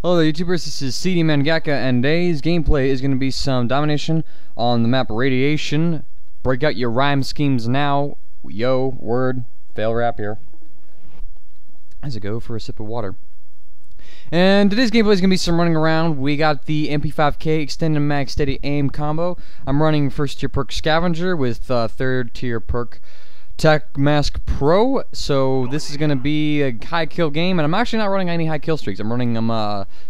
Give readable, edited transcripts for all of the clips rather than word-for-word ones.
Hello there, YouTubers. This is CD Mangaka, and today's gameplay is going to be some domination on the map Radiation. Break out your rhyme schemes now. Yo, word, fail rap here. As I go for a sip of water. And today's gameplay is going to be some running around. We got the MP5K Extended Mag Steady Aim combo. I'm running first tier perk Scavenger with third tier perk Tech Mask Pro, so this is going to be a high kill game, and I'm actually not running any high kill streaks. I'm running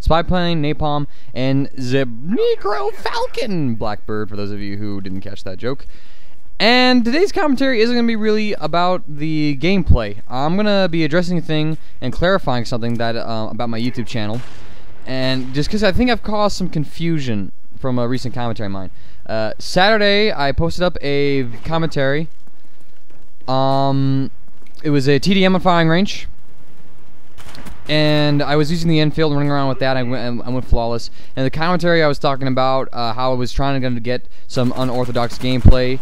Spy Plane, Napalm, and Negro Falcon Blackbird, for those of you who didn't catch that joke. And today's commentary isn't going to be really about the gameplay. I'm going to be addressing a thing and clarifying something that about my YouTube channel, and just because I think I've caused some confusion from a recent commentary of mine. Saturday, I posted up a commentary. It was a TDM on firing range, and I was using the Enfield, running around with that. I went flawless. And the commentary, I was talking about how I was trying to get some unorthodox gameplay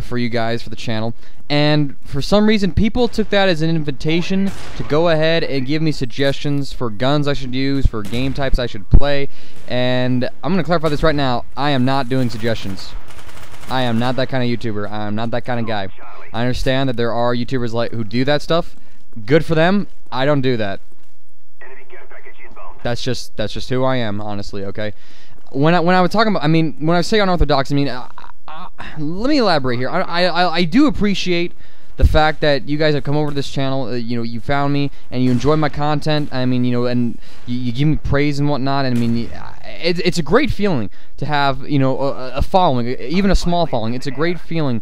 for you guys, for the channel. And for some reason, people took that as an invitation to go ahead and give me suggestions for guns I should use, for game types I should play. And I'm going to clarify this right now. I am not doing suggestions. I am not that kind of YouTuber. I am not that kind of guy. I understand that there are YouTubers who do that stuff. Good for them. I don't do that. That's just who I am, honestly. Okay. When I was talking about, when I say unorthodox, let me elaborate here. I do appreciate the fact that you guys have come over to this channel. You found me and you enjoy my content. And you give me praise and whatnot. And it's a great feeling to have a following, even a small following. It's a great feeling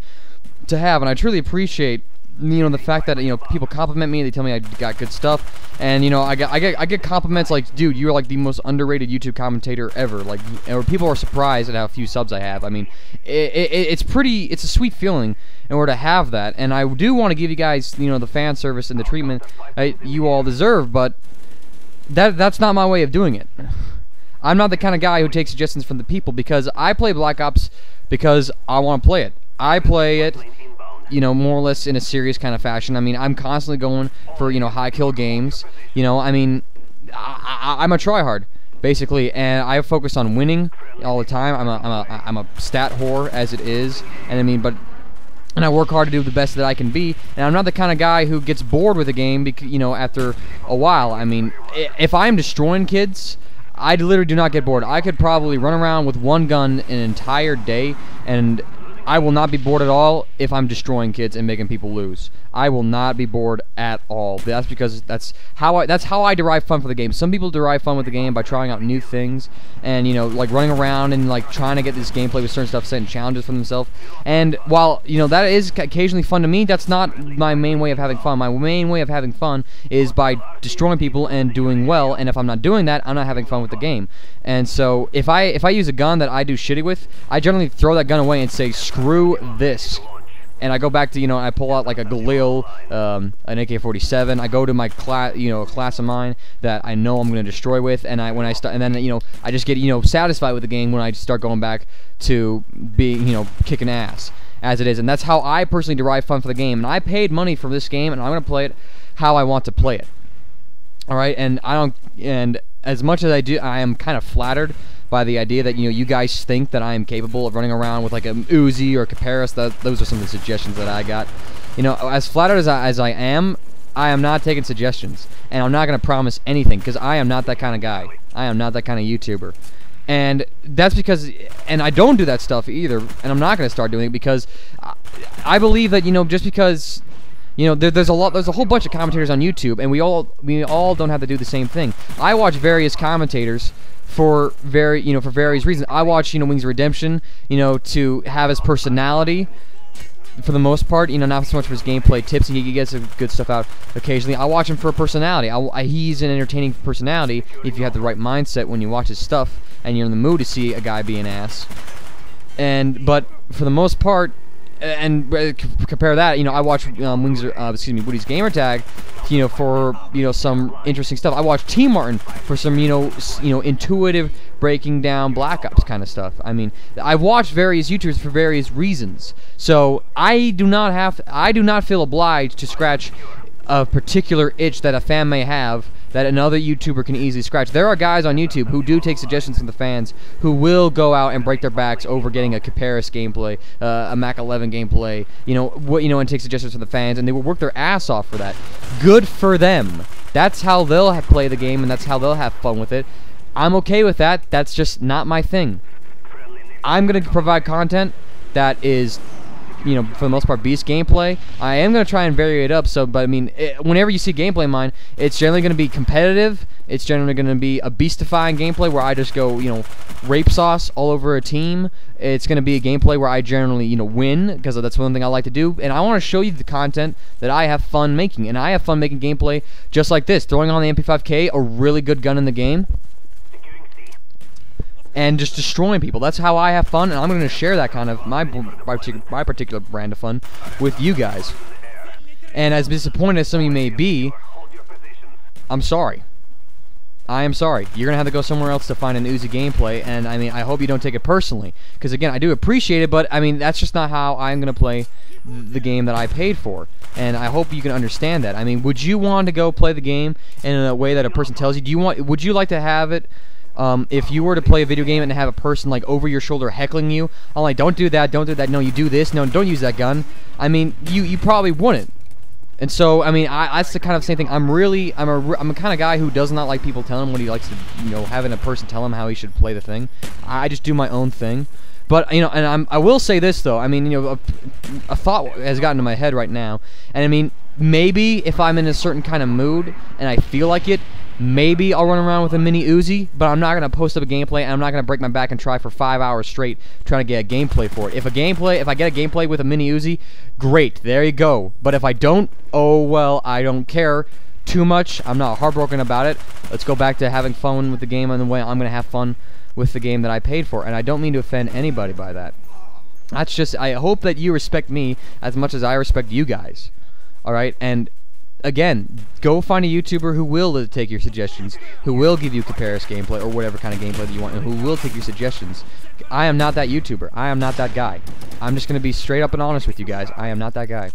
to have, and I truly appreciate the fact that people compliment me. They tell me I got good stuff, and I get compliments like, dude, you're like the most underrated YouTube commentator ever. Like, or people are surprised at how few subs I have. It's a sweet feeling in order to have that, and I do want to give you guys the fan service and the treatment you all deserve, but that's not my way of doing it. I'm not the kind of guy who takes suggestions from the people, because I play Black Ops because I want to play it. I play it more or less in a serious kind of fashion. I'm constantly going for high kill games. I'm a tryhard basically, and I focus on winning all the time. I'm a stat whore as it is, and and I work hard to do the best that I can be. And I'm not the kind of guy who gets bored with a game because after a while. If I'm destroying kids, I literally do not get bored. I could probably run around with one gun an entire day, and I will not be bored at all if I'm destroying kids and making people lose. I will not be bored at all. That's because that's how I derive fun for the game. Some people derive fun with the game by trying out new things and like running around and like trying to get this gameplay with certain stuff, setting challenges for themselves. And while that is occasionally fun to me, that's not my main way of having fun. My main way of having fun is by destroying people and doing well. And if I'm not doing that, I'm not having fun with the game. And so if I use a gun that I do shitty with, I generally throw that gun away and say, screw this. And I go back to, I pull out like a Galil, an AK-47. I go to my class, a class of mine that I know I'm going to destroy with, and I just get, satisfied with the game when I start going back to being, kicking ass as it is. And that's how I personally derive fun for the game. And I paid money for this game, and I'm going to play it how I want to play it. All right, and as much as I do, I am kind of flattered by the idea that you guys think that I am capable of running around with like a Uzi or a Caparis. Those are some of the suggestions that I got. As flattered as I am not taking suggestions, and I'm not going to promise anything because I am not that kind of guy. I am not that kind of YouTuber, and that's because, and I don't do that stuff either, and I'm not going to start doing it because I believe that just because. There's a whole bunch of commentators on YouTube, and we all don't have to do the same thing. I watch various commentators for various reasons. I watch Wings of Redemption, to have his personality for the most part. Not so much for his gameplay tips. He gets some good stuff out occasionally. I watch him for personality. He's an entertaining personality if you have the right mindset when you watch his stuff and you're in the mood to see a guy be an ass. But for the most part. And compare that, I watch Woody's Gamertag, for some interesting stuff. I watch T Martin for some intuitive breaking down Black Ops kind of stuff. I watch various YouTubers for various reasons. So I do not feel obliged to scratch a particular itch that a fan may have that another YouTuber can easily scratch. There are guys on YouTube who do take suggestions from the fans, who will go out and break their backs over getting a Caparis gameplay, a Mac 11 gameplay, and take suggestions from the fans, and they will work their ass off for that. Good for them. That's how they'll play the game, and that's how they'll have fun with it. I'm okay with that. That's just not my thing. I'm going to provide content that is, for the most part, beast gameplay. I am going to try and vary it up, but I mean, whenever you see gameplay of mine, it's generally going to be competitive. It's generally going to be a beast-defying gameplay where I just go, rape sauce all over a team. It's going to be a gameplay where I generally, win, because that's one thing I like to do. And I want to show you the content that I have fun making. And I have fun making gameplay just like this, throwing on the MP5K, a really good gun in the game, and just destroying people. That's how I have fun, and I'm going to share that kind of my particular brand of fun with you guys. And as disappointed as some of you may be, I'm sorry. I am sorry. You're going to have to go somewhere else to find an Uzi gameplay, and I mean, I hope you don't take it personally, because again, I do appreciate it, but I mean, that's just not how I'm going to play the game that I paid for, and I hope you can understand that. I mean, would you want to go play the game in a way that a person tells you? Would you like to have it, if you were to play a video game and have a person like over your shoulder heckling you, I'm like, don't do that, no, you do this, no, don't use that gun. I mean, you probably wouldn't. And so, I mean, that's the kind of same thing. I'm a kind of guy who does not like people telling him what he likes to, having a person tell him how he should play the thing. I just do my own thing. But, and I will say this, though. I mean, a thought has gotten to my head right now. And, I mean, maybe if I'm in a certain kind of mood and I feel like it, maybe I'll run around with a mini Uzi, but I'm not going to post up a gameplay, and I'm not going to break my back and try for 5 hours straight trying to get a gameplay for it. If I get a gameplay with a mini Uzi, great, there you go. But if I don't, oh well, I don't care too much. I'm not heartbroken about it. Let's go back to having fun with the game and the way I'm going to have fun with the game that I paid for, and I don't mean to offend anybody by that. That's just, I hope that you respect me as much as I respect you guys. Alright, and again, go find a YouTuber who will take your suggestions, who will give you Caparis gameplay or whatever kind of gameplay that you want, and who will take your suggestions. I am not that YouTuber. I am not that guy. I'm just gonna be straight up and honest with you guys. I am not that guy.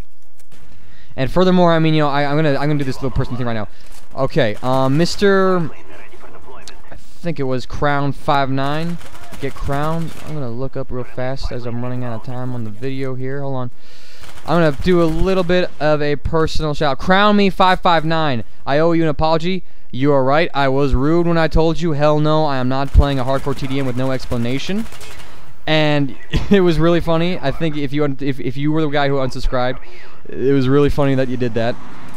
And furthermore, I mean, I'm gonna do this little person thing right now. Okay, Mr. I think it was Crown59. Get Crown. I'm gonna look up real fast as I'm running out of time on the video here. Hold on. I'm going to do a little bit of a personal shout. Crown Me 559. I owe you an apology. You are right. I was rude when I told you. Hell no, I am not playing a hardcore TDM with no explanation. And it was really funny. I think if you were the guy who unsubscribed, it was really funny that you did that.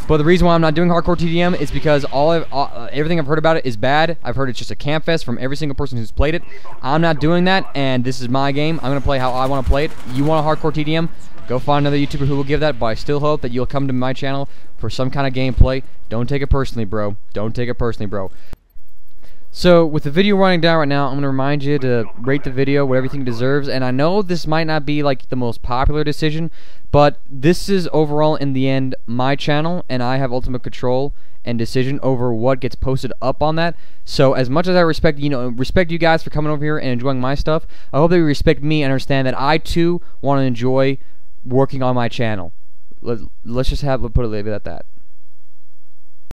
But the reason why I'm not doing hardcore TDM is because everything I've heard about it is bad. I've heard it's just a camp fest from every single person who's played it. I'm not doing that, and this is my game. I'm going to play how I want to play it. You want a hardcore TDM? Go find another YouTuber who will give that, but I still hope that you'll come to my channel for some kind of gameplay. Don't take it personally, bro. Don't take it personally, bro. So, with the video running down right now, I'm going to remind you to rate the video what everything deserves, and I know this might not be like the most popular decision, but this is overall, in the end, my channel, and I have ultimate control and decision over what gets posted up on that. So as much as I respect you guys for coming over here and enjoying my stuff, I hope that you respect me and understand that I too want to enjoy working on my channel. Let's just put it at that.